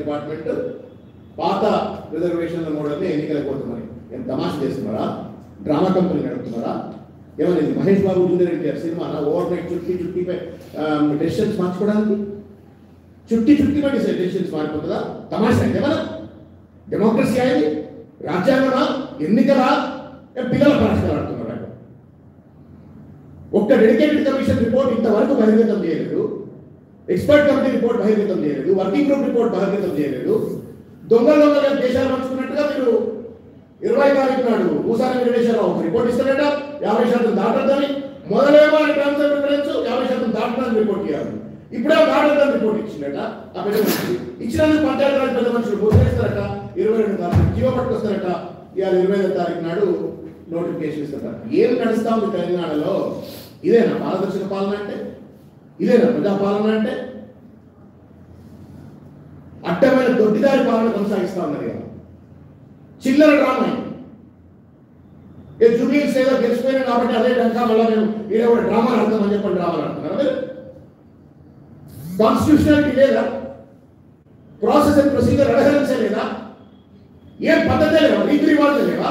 Department పాత రిజర్వేషన్ల మోడల్ని ఎన్నికలకు పోతున్నాయి. ఏం తమాషా చేస్తున్నారా? డ్రామా కంపెనీ నడుపుతున్నారా? ఏమనేది Mahesh Babu junior NTR cinema over night చుట్టిపై డెసిషన్స్ మార్చుకోవడానికి చుట్టిపై డెసిషన్స్ మారిపోతుందా? తమాషా అంటే మన డెమోక్రసీ అనేది రాజ్యాంగమా ఎన్నికలా పిల్లల పరిష్కారాడుతున్నారు. ఒక్క డెడికేటెడ్ కమిషన్ రిపోర్ట్ ఇంతవరకు బహిర్గతం చేయలేదు. ఎక్స్పర్ట్ కమిటీ రిపోర్ట్ బహిర్గతం చేయలేదు. వర్కింగ్ గ్రూప్ రిపోర్ట్ బహిర్గతం చేయలేదు. దొంగలుగా దేశాలు పంచుకున్నట్టుగా మీరు 20 తారీఖు నాడు భూసాని వెంకటేశ్వరరావు రిపోర్ట్ ఇస్తారట 50% దాటద్దని. మొదలేమో టర్మ్స్ అండ్ రిఫరెన్స్ 50% దాటదని రిపోర్ట్ ఇవ్వాలి. ఇప్పుడే దాటద్దని రిపోర్ట్ ఇచ్చిందట. ఆ పెద్ద మనిషి ఇచ్చినందుకు పంచాయతీరాజ్ పెద్ద మనుషులు ముద్రేస్తారట. 22 తారీఖు జీవో పట్టుకొస్తారట. ఇవాళ 25వ తారీఖు నాడు నోటిఫికేషన్ ఇస్తారట. ఏం నడుస్తా ఉంది తెలంగాణలో? ఇదేనా పారదర్శక పాలన అంటే? ఇదేనా ప్రజాపాలన అంటే? అడ్డమైన దొడ్డిదారి పాలన కొనసాగిస్తా ఉన్నది. చిల్లర డ్రామా. జూనియర్స్ ఏదో గెలిచిపోయినా కాబట్టి అదే డంకా వల్ల మేము ఏదో కూడా డ్రామాలు ఆడతామని చెప్పండి. డ్రామాలు ఆడుతున్నారా మీరు? కాన్స్టిట్యూషనాలిటీ లేదా? ప్రాసెస్ అండ్ ప్రొసీజర్ అడగలిసే లేదా? ఏం పద్ధతే లేవా? రీతి రివాజే లేవా?